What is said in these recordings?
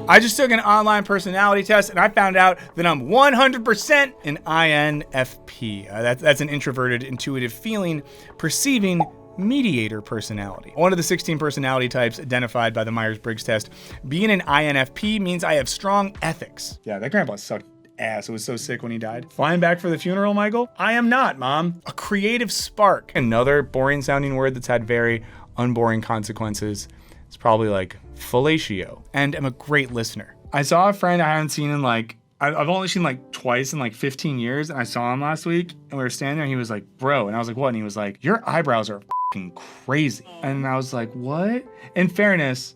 I just took an online personality test and I found out that I'm 100% an INFP. That's an introverted, intuitive feeling, perceiving, mediator personality. One of the 16 personality types identified by the Myers-Briggs test. Being an INFP means I have strong ethics. Yeah, that grandpa sucked ass. It was so sick when he died. Flying back for the funeral, Michael? I am not, Mom. A creative spark. Another boring sounding word that's had very unboring consequences. It's probably like fellatio. And I'm a great listener. I saw a friend I haven't seen in I've only seen twice in 15 years. And I saw him last week and we were standing there and he was like, bro. And I was like, what? And he was like, your eyebrows are fucking crazy. And I was like, what? In fairness,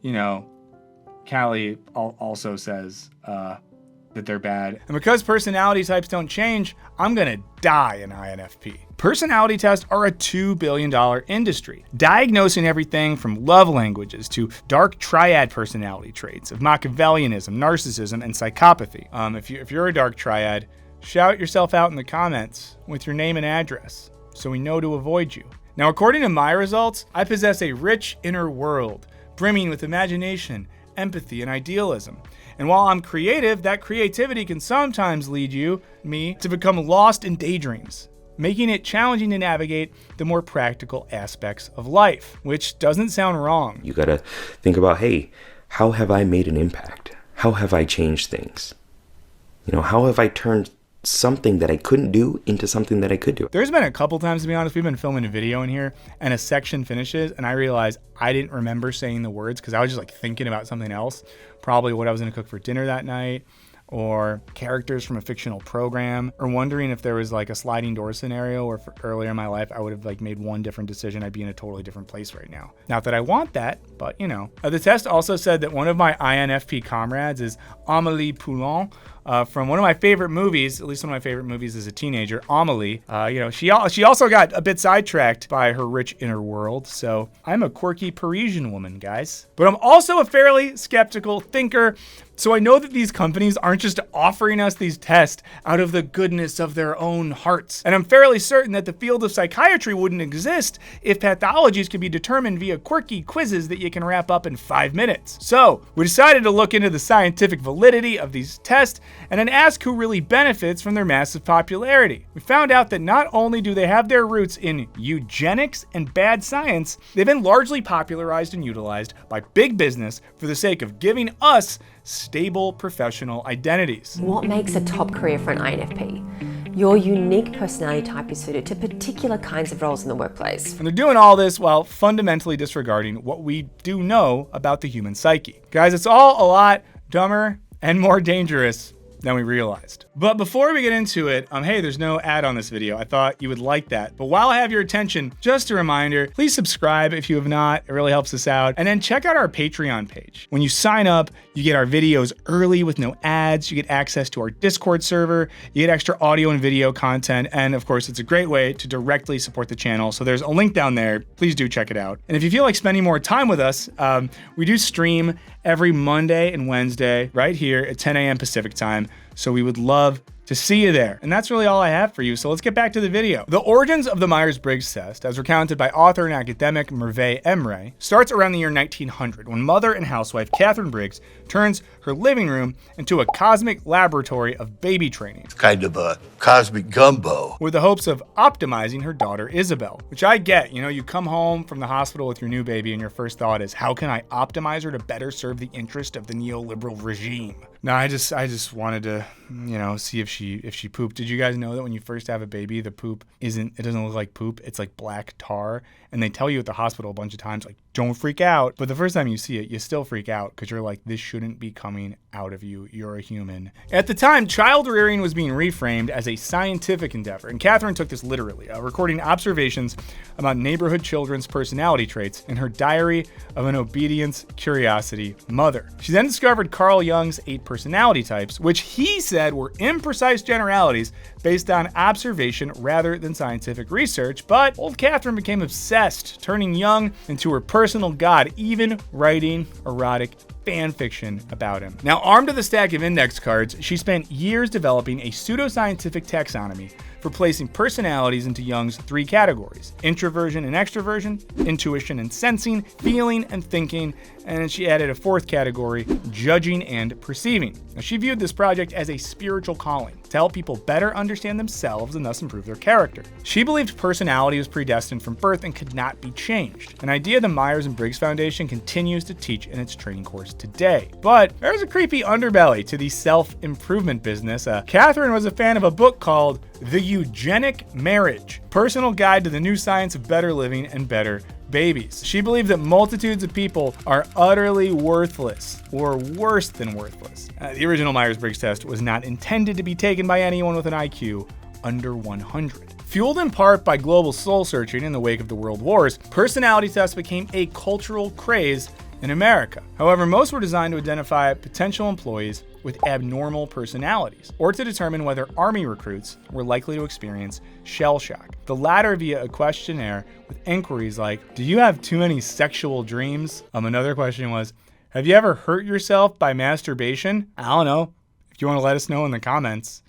Callie also says, that they're bad. And because personality types don't change, I'm gonna die an INFP. Personality tests are a $2 billion industry, diagnosing everything from love languages to dark triad personality traits of Machiavellianism, narcissism, and psychopathy. If you're a dark triad, shout yourself out in the comments with your name and address so we know to avoid you. Now, according to my results, I possess a rich inner world, brimming with imagination, empathy, and idealism. And while I'm creative, that creativity can sometimes lead me, to become lost in daydreams, making it challenging to navigate the more practical aspects of life, which doesn't sound wrong. You gotta think about, hey, how have I made an impact? How have I changed things? How have I turned something that I couldn't do into something that I could do? There's been a couple times, to be honest, we've been filming a video in here and a section finishes and I realized I didn't remember saying the words because I was just thinking about something else, probably what I was gonna cook for dinner that night, or characters from a fictional program, or wondering if there was a sliding door scenario or earlier in my life I would have made one different decision, I'd be in a totally different place right now. Not that I want that, but The test also said that one of my INFP comrades is Amélie Poulain, from one of my favorite movies, at least one of my favorite movies as a teenager, Amélie. She also got a bit sidetracked by her rich inner world, so I'm a quirky Parisian woman, guys. But I'm also a fairly skeptical thinker, so I know that these companies aren't just offering us these tests out of the goodness of their own hearts. And I'm fairly certain that the field of psychiatry wouldn't exist if pathologies could be determined via quirky quizzes that you can wrap up in 5 minutes. So we decided to look into the scientific validity of these tests and then ask who really benefits from their massive popularity. We found out that not only do they have their roots in eugenics and bad science, they've been largely popularized and utilized by big business for the sake of giving us stable professional identities. What makes a top career for an INFP? Your unique personality type is suited to particular kinds of roles in the workplace. And they're doing all this while fundamentally disregarding what we do know about the human psyche. Guys, it's all a lot dumber and more dangerous than we realized. But before we get into it, hey, there's no ad on this video. I thought you would like that. But while I have your attention, just a reminder, please subscribe if you have not. It really helps us out. And then check out our Patreon page. When you sign up, you get our videos early with no ads. You get access to our Discord server. You get extra audio and video content. And of course, it's a great way to directly support the channel. So there's a link down there. Please do check it out. And if you feel like spending more time with us, we do stream every Monday and Wednesday right here at 10 a.m. Pacific time. So we would love to see you there. And that's really all I have for you, so let's get back to the video. The origins of the Myers-Briggs test, as recounted by author and academic Merve Emre, starts around the year 1900, when mother and housewife Catherine Briggs turns her living room into a cosmic laboratory of baby training. It's kind of a cosmic gumbo. With the hopes of optimizing her daughter Isabel, which I get, you come home from the hospital with your new baby and your first thought is, how can I optimize her to better serve the interest of the neoliberal regime? No, I just wanted to, see if she pooped. Did you guys know that when you first have a baby, the poop it doesn't look like poop, it's like black tar. And they tell you at the hospital a bunch of times, don't freak out. But the first time you see it, you still freak out because you're like, this shouldn't be coming out of you. You're a human. At the time, child rearing was being reframed as a scientific endeavor. And Catherine took this literally, recording observations about neighborhood children's personality traits in her diary of an obedience curiosity mother. She then discovered Carl Jung's 8 personality types, which he said were imprecise generalities based on observation rather than scientific research. But old Catherine became obsessed, turning Jung into her personal god, even writing erotic fan fiction about him. Now, armed with a stack of index cards, she spent years developing a pseudoscientific taxonomy for placing personalities into Jung's 3 categories: introversion and extroversion, intuition and sensing, feeling and thinking, and then she added a 4th category, judging and perceiving. Now, she viewed this project as a spiritual calling to help people better understand themselves and thus improve their character. She believed personality was predestined from birth and could not be changed, an idea the Myers-Briggs Foundation continues to teach in its training course today. But there's a creepy underbelly to the self-improvement business. Catherine was a fan of a book called The Eugenic Marriage, Personal Guide to the New Science of Better Living and Better Babies. She believed that multitudes of people are utterly worthless, or worse than worthless. The original Myers-Briggs test was not intended to be taken by anyone with an IQ under 100. Fueled in part by global soul searching in the wake of the World Wars, personality tests became a cultural craze in America. However, most were designed to identify potential employees with abnormal personalities, or to determine whether Army recruits were likely to experience shell shock. The latter via a questionnaire with inquiries like, do you have too many sexual dreams? Another question was, have you ever hurt yourself by masturbation? I don't know. If you want to let us know in the comments,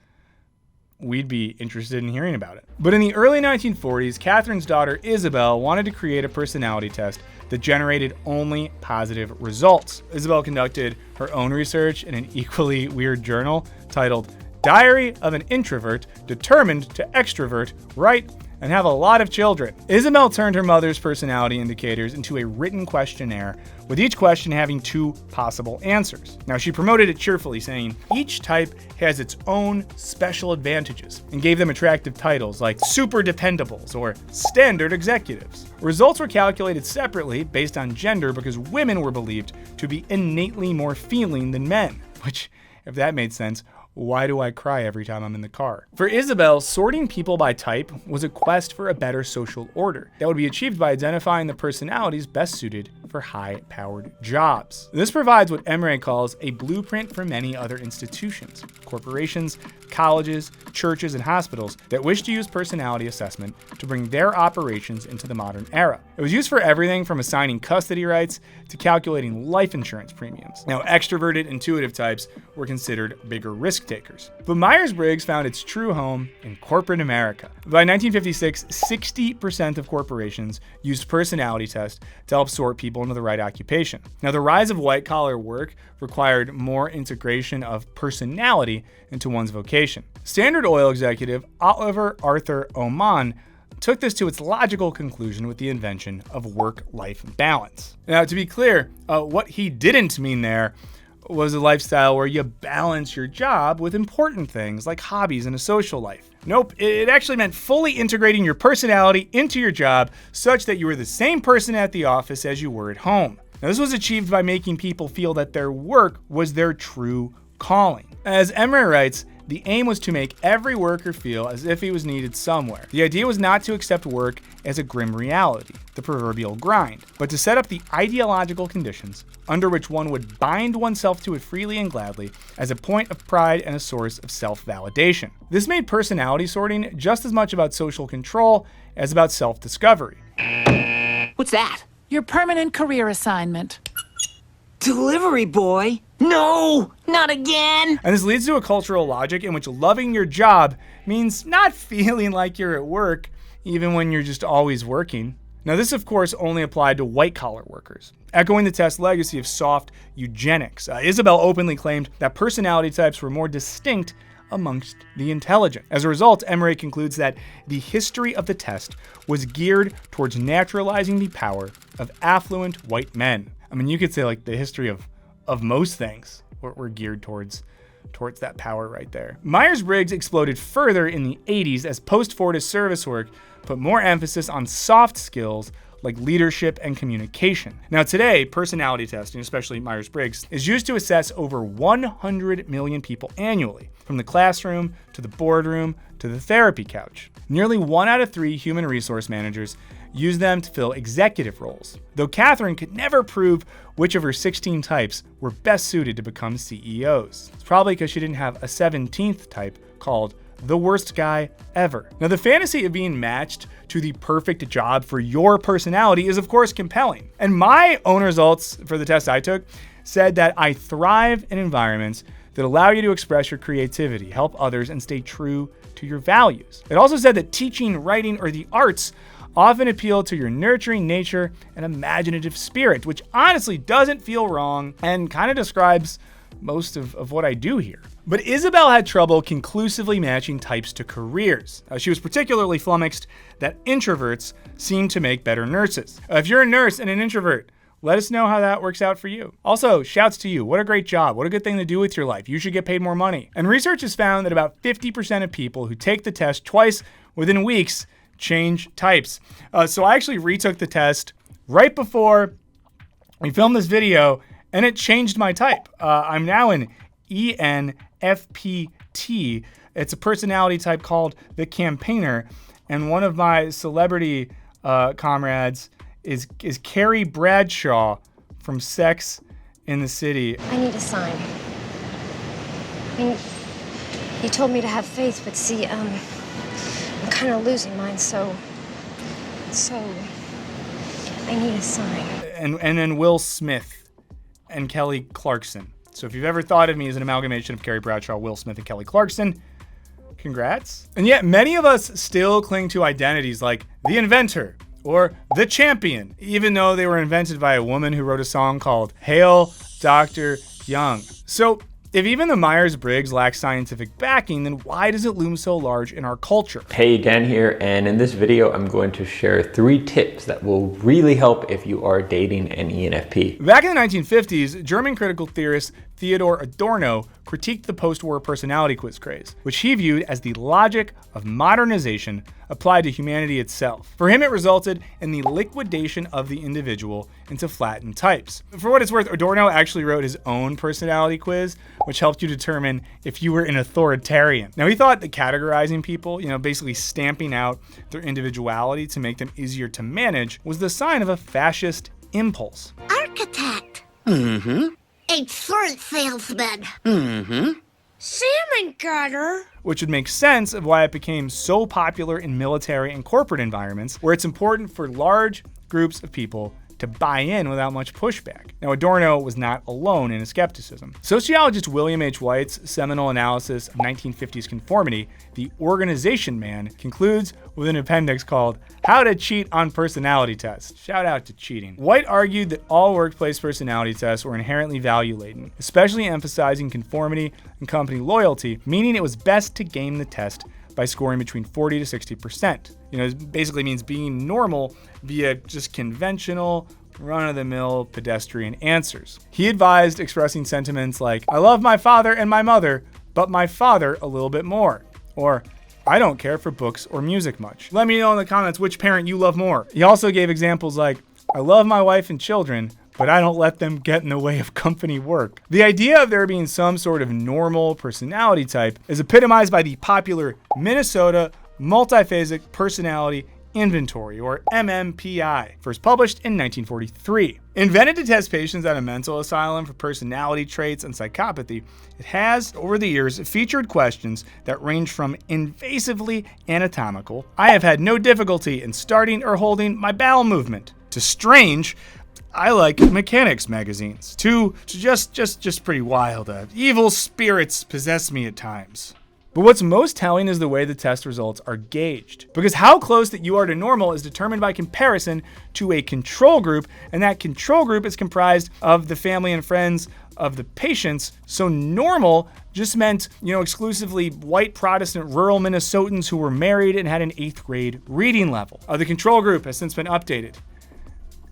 we'd be interested in hearing about it. But in the early 1940s, Catherine's daughter Isabel wanted to create a personality test that generated only positive results. Isabel conducted her own research in an equally weird journal titled Diary of an Introvert Determined to Extrovert, Write, and Have a Lot of Children. Isabel turned her mother's personality indicators into a written questionnaire, with each question having 2 possible answers. Now, she promoted it cheerfully, saying each type has its own special advantages, and gave them attractive titles like super dependables or standard executives. Results were calculated separately based on gender because women were believed to be innately more feeling than men, which, if that made sense, why do I cry every time I'm in the car? For Isabel, sorting people by type was a quest for a better social order that would be achieved by identifying the personalities best suited for high-powered jobs. This provides what Emre calls a blueprint for many other institutions, corporations, colleges, churches, and hospitals that wish to use personality assessment to bring their operations into the modern era. It was used for everything from assigning custody rights to calculating life insurance premiums. Now, extroverted, intuitive types were considered bigger risk takers. But Myers-Briggs found its true home in corporate America. By 1956, 60% of corporations used personality tests to help sort people into the right occupation. Now, the rise of white-collar work required more integration of personality into one's vocation. Standard Oil executive Oliver Arthur Oman took this to its logical conclusion with the invention of work-life balance. Now, to be clear, what he didn't mean there was a lifestyle where you balance your job with important things like hobbies and a social life. Nope, it actually meant fully integrating your personality into your job such that you were the same person at the office as you were at home. Now, this was achieved by making people feel that their work was their true calling. As Emre writes, the aim was to make every worker feel as if he was needed somewhere. The idea was not to accept work as a grim reality, the proverbial grind, but to set up the ideological conditions under which one would bind oneself to it freely and gladly as a point of pride and a source of self-validation. This made personality sorting just as much about social control as about self-discovery. What's that? Your permanent career assignment. Delivery boy? No, not again. And this leads to a cultural logic in which loving your job means not feeling like you're at work, even when you're just always working. Now, this, of course, only applied to white-collar workers, echoing the test's legacy of soft eugenics. Isabel openly claimed that personality types were more distinct amongst the intelligent. As a result, Emre concludes that the history of the test was geared towards naturalizing the power of affluent white men. I mean, you could say like the history of most things were geared towards that power right there. Myers-Briggs exploded further in the 80s as post-Fortis service work put more emphasis on soft skills like leadership and communication. Now today, personality testing, especially Myers-Briggs, is used to assess over 100 million people annually, from the classroom to the boardroom to the therapy couch. Nearly 1 out of 3 human resource managers use them to fill executive roles, though Catherine could never prove which of her 16 types were best suited to become CEOs. It's probably because she didn't have a 17th type called the worst guy ever. Now, the fantasy of being matched to the perfect job for your personality is, of course, compelling. And my own results for the test I took said that I thrive in environments that allow you to express your creativity, help others, and stay true to your values. It also said that teaching, writing, or the arts often appeal to your nurturing nature and imaginative spirit, which honestly doesn't feel wrong and kind of describes most of what I do here. But Isabel had trouble conclusively matching types to careers. She was particularly flummoxed that introverts seem to make better nurses. If you're a nurse and an introvert, let us know how that works out for you. Also, shouts to you. What a great job. What a good thing to do with your life. You should get paid more money. And research has found that about 50% of people who take the test twice within weeks change types. So I actually retook the test right before we filmed this video, and it changed my type. I'm now an ENFPT. It's a personality type called the campaigner, and one of my celebrity comrades is Carrie Bradshaw from Sex in the City. I need a sign. I mean, you told me to have faith, but see, I'm kind of losing mine, so I need a sign. And then Will Smith and Kelly Clarkson. So if you've ever thought of me as an amalgamation of Carrie Bradshaw, Will Smith, and Kelly Clarkson, congrats. And yet many of us still cling to identities like the inventor or the champion, even though they were invented by a woman who wrote a song called Hail Dr. Young. So if even the Myers-Briggs lacks scientific backing, then why does it loom so large in our culture? Hey, Dan here, and in this video I'm going to share 3 tips that will really help if you are dating an ENFP. Back in the 1950s, German critical theorist Theodor Adorno critiqued the post-war personality quiz craze, which he viewed as the logic of modernization applied to humanity itself. For him, it resulted in the liquidation of the individual into flattened types. For what it's worth, Adorno actually wrote his own personality quiz, which helped you determine if you were an authoritarian. Now, he thought that categorizing people, basically stamping out their individuality to make them easier to manage, was the sign of a fascist impulse. Architect. Mm-hmm. A fruit salesman. Mm-hmm. Salmon cutter. Which would make sense of why it became so popular in military and corporate environments, where it's important for large groups of people to buy in without much pushback. Now, Adorno was not alone in his skepticism. Sociologist William H. White's seminal analysis of 1950s conformity, The Organization Man, concludes with an appendix called How to Cheat on Personality Tests. Shout out to cheating. White argued that all workplace personality tests were inherently value-laden, especially emphasizing conformity and company loyalty, meaning it was best to game the test by scoring between 40 to 60%. It basically means being normal via just conventional, run-of-the-mill pedestrian answers. He advised expressing sentiments like, I love my father and my mother, but my father a little bit more. Or, I don't care for books or music much. Let me know in the comments which parent you love more. He also gave examples like, I love my wife and children, but I don't let them get in the way of company work. The idea of there being some sort of normal personality type is epitomized by the popular Minnesota Multiphasic Personality Inventory, or MMPI, first published in 1943. Invented to test patients at a mental asylum for personality traits and psychopathy, it has, over the years, featured questions that range from invasively anatomical, I have had no difficulty in starting or holding my bowel movement, to strange, I like mechanics magazines, to just pretty wild. Evil spirits possess me at times. But what's most telling is the way the test results are gauged. Because how close that you are to normal is determined by comparison to a control group, and that control group is comprised of the family and friends of the patients. So normal just meant, exclusively white Protestant rural Minnesotans who were married and had an 8th grade reading level. The control group has since been updated.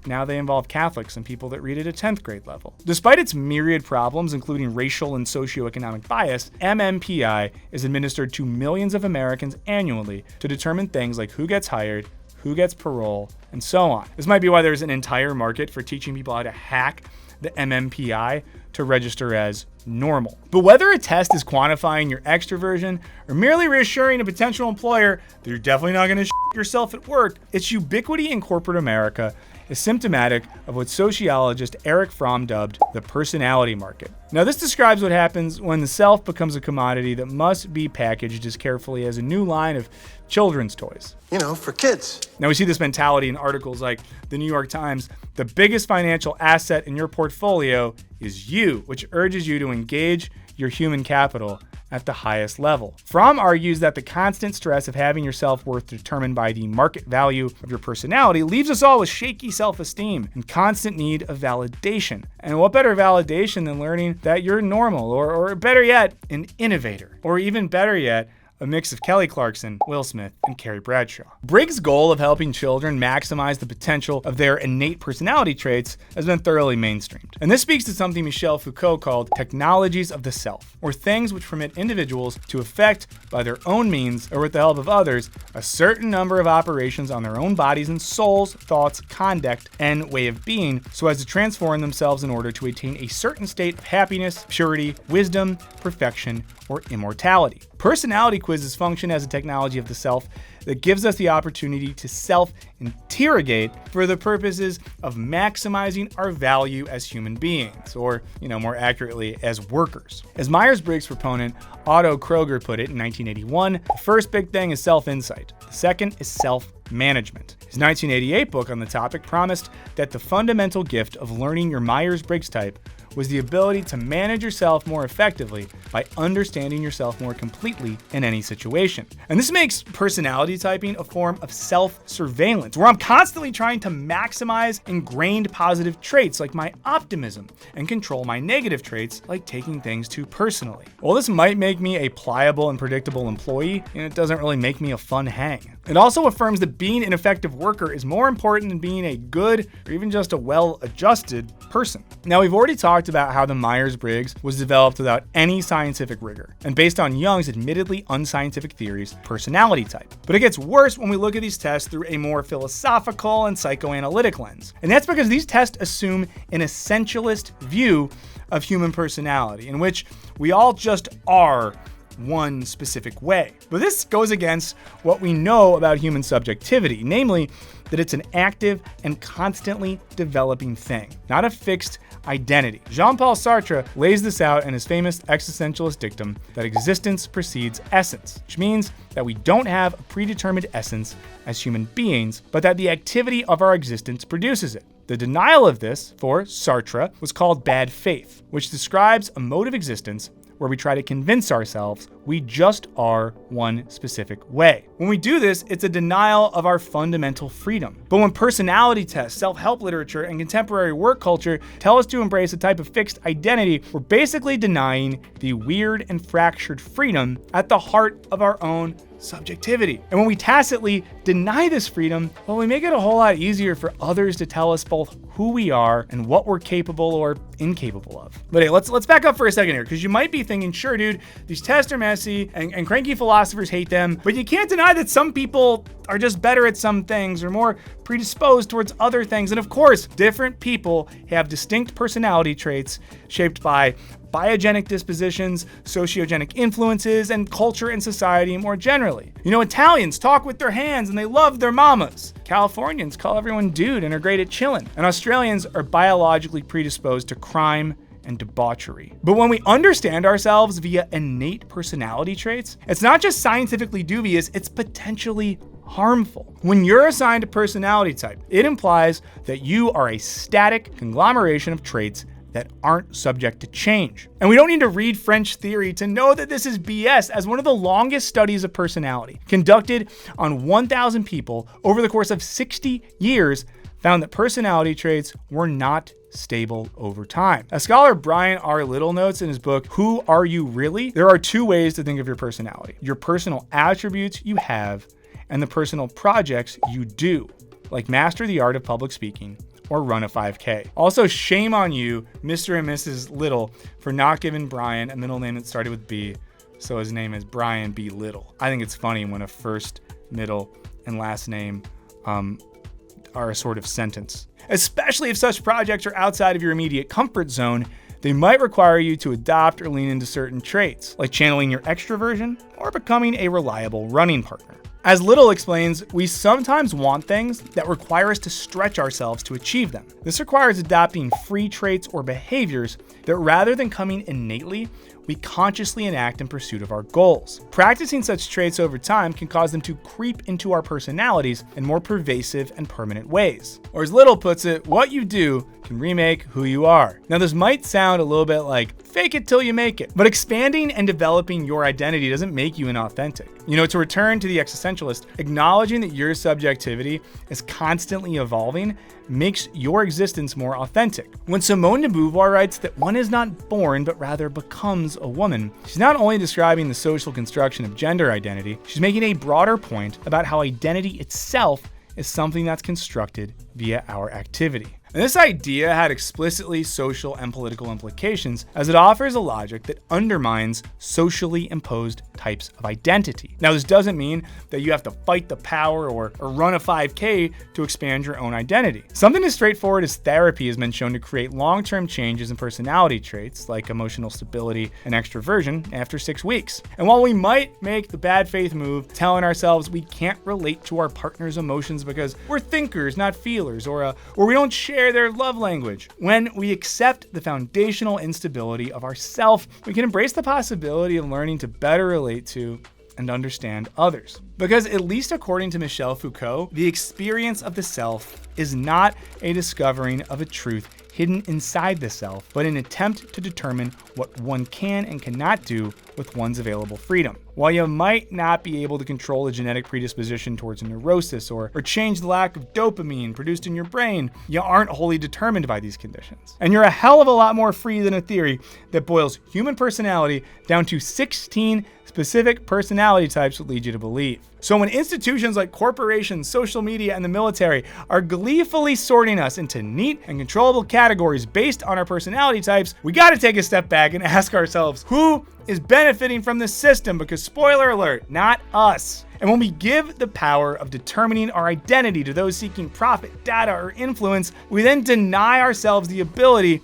Now they involve Catholics and people that read at a 10th grade level. Despite its myriad problems, including racial and socioeconomic bias, MMPI is administered to millions of Americans annually to determine things like who gets hired, who gets parole, and so on. This might be why there's an entire market for teaching people how to hack the MMPI to register as normal. But whether a test is quantifying your extroversion or merely reassuring a potential employer that you're definitely not going to shit yourself at work, its ubiquity in corporate America is symptomatic of what sociologist Erich Fromm dubbed the personality market. Now, this describes what happens when the self becomes a commodity that must be packaged as carefully as a new line of children's toys. You know, for kids. Now, we see this mentality in articles like the New York Times: the biggest financial asset in your portfolio is you, which urges you to engage your human capital at the highest level. Fromm argues that the constant stress of having your self-worth determined by the market value of your personality leaves us all with shaky self-esteem and constant need of validation. And what better validation than learning that you're normal, or better yet, an innovator, or even better yet, a mix of Kelly Clarkson, Will Smith, and Carrie Bradshaw. Briggs' goal of helping children maximize the potential of their innate personality traits has been thoroughly mainstreamed. And this speaks to something Michel Foucault called technologies of the self, or things which permit individuals to effect, by their own means or with the help of others, a certain number of operations on their own bodies and souls, thoughts, conduct, and way of being, so as to transform themselves in order to attain a certain state of happiness, purity, wisdom, perfection, or immortality. Personality quizzes function as a technology of the self that gives us the opportunity to self-interrogate for the purposes of maximizing our value as human beings, or, more accurately, as workers. As Myers-Briggs proponent Otto Kroger put it in 1981, the first big thing is self-insight. The second is self-management. His 1988 book on the topic promised that the fundamental gift of learning your Myers-Briggs type was the ability to manage yourself more effectively by understanding yourself more completely in any situation. And this makes personality typing a form of self-surveillance, where I'm constantly trying to maximize ingrained positive traits like my optimism and control my negative traits like taking things too personally. While this might make me a pliable and predictable employee, it doesn't really make me a fun hang. It also affirms that being an effective worker is more important than being a good or even just a well-adjusted person. Now, we've already talked about how the Myers-Briggs was developed without any scientific rigor and based on Jung's admittedly unscientific theories, personality type. But it gets worse when we look at these tests through a more philosophical and psychoanalytic lens. And that's because these tests assume an essentialist view of human personality, in which we all just are one specific way. But this goes against what we know about human subjectivity, namely that it's an active and constantly developing thing, not a fixed identity. Jean-Paul Sartre lays this out in his famous existentialist dictum that existence precedes essence, which means that we don't have a predetermined essence as human beings, but that the activity of our existence produces it. The denial of this, for Sartre, was called bad faith, which describes a mode of existence where we try to convince ourselves we just are one specific way. When we do this, it's a denial of our fundamental freedom. But when personality tests, self-help literature, and contemporary work culture tell us to embrace a type of fixed identity, we're basically denying the weird and fractured freedom at the heart of our own subjectivity. And when we tacitly deny this freedom, well, we make it a whole lot easier for others to tell us both who we are and what we're capable or incapable of. But hey, let's back up for a second here, because you might be thinking, sure, dude, these tests are messy and cranky philosophers hate them, but you can't deny that some people are just better at some things or more predisposed towards other things. And of course, different people have distinct personality traits shaped by biogenic dispositions, sociogenic influences, and culture and society more generally. Italians talk with their hands and they love their mamas. Californians call everyone dude and are great at chilling. And Australians are biologically predisposed to crime and debauchery. But when we understand ourselves via innate personality traits, it's not just scientifically dubious, it's potentially harmful. When you're assigned a personality type, it implies that you are a static conglomeration of traits that aren't subject to change. And we don't need to read French theory to know that this is BS, as one of the longest studies of personality, conducted on 1,000 people over the course of 60 years, found that personality traits were not stable over time. As scholar Brian R. Little notes in his book, Who Are You Really?, there are two ways to think of your personality: your personal attributes you have and the personal projects you do, like master the art of public speaking or run a 5K. Also, shame on you, Mr. and Mrs. Little, for not giving Brian a middle name that started with B, so his name is Brian B. Little. I think it's funny when a first, middle, and last name are a sort of sentence. Especially if such projects are outside of your immediate comfort zone, they might require you to adopt or lean into certain traits, like channeling your extroversion or becoming a reliable running partner. As Little explains, we sometimes want things that require us to stretch ourselves to achieve them. This requires adopting free traits or behaviors that rather than coming innately, we consciously enact in pursuit of our goals. Practicing such traits over time can cause them to creep into our personalities in more pervasive and permanent ways. Or as Little puts it, what you do can remake who you are. Now this might sound a little bit like fake it till you make it, but expanding and developing your identity doesn't make you inauthentic. To return to the existentialist, acknowledging that your subjectivity is constantly evolving makes your existence more authentic. When Simone de Beauvoir writes that one is not born, but rather becomes a woman, she's not only describing the social construction of gender identity, she's making a broader point about how identity itself is something that's constructed via our activity. And this idea had explicitly social and political implications, as it offers a logic that undermines socially imposed types of identity. Now, this doesn't mean that you have to fight the power or run a 5K to expand your own identity. Something as straightforward as therapy has been shown to create long-term changes in personality traits like emotional stability and extroversion after 6 weeks. And while we might make the bad faith move telling ourselves we can't relate to our partner's emotions because we're thinkers, not feelers, or we don't share their love language, when we accept the foundational instability of ourself, we can embrace the possibility of learning to better relate to and understand others. Because at least according to Michel Foucault, the experience of the self is not a discovering of a truth hidden inside the self, but an attempt to determine what one can and cannot do with one's available freedom. While you might not be able to control a genetic predisposition towards a neurosis or change the lack of dopamine produced in your brain, you aren't wholly determined by these conditions. And you're a hell of a lot more free than a theory that boils human personality down to 16 specific personality types would lead you to believe. So when institutions like corporations, social media, and the military are gleefully sorting us into neat and controllable categories based on our personality types, we gotta take a step back and ask ourselves, who is benefiting from this system? Because spoiler alert, not us. And when we give the power of determining our identity to those seeking profit, data, or influence, we then deny ourselves the ability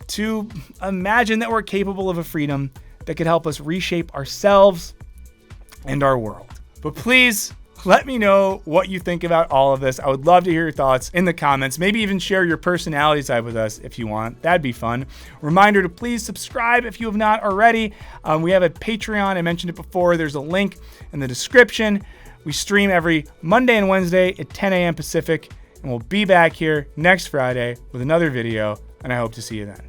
to imagine that we're capable of a freedom that could help us reshape ourselves and our world. But please, let me know what you think about all of this. I would love to hear your thoughts in the comments. Maybe even share your personality type with us if you want. That'd be fun. Reminder to please subscribe if you have not already. We have a Patreon. I mentioned it before. There's a link in the description. We stream every Monday and Wednesday at 10 a.m. Pacific. And we'll be back here next Friday with another video. And I hope to see you then.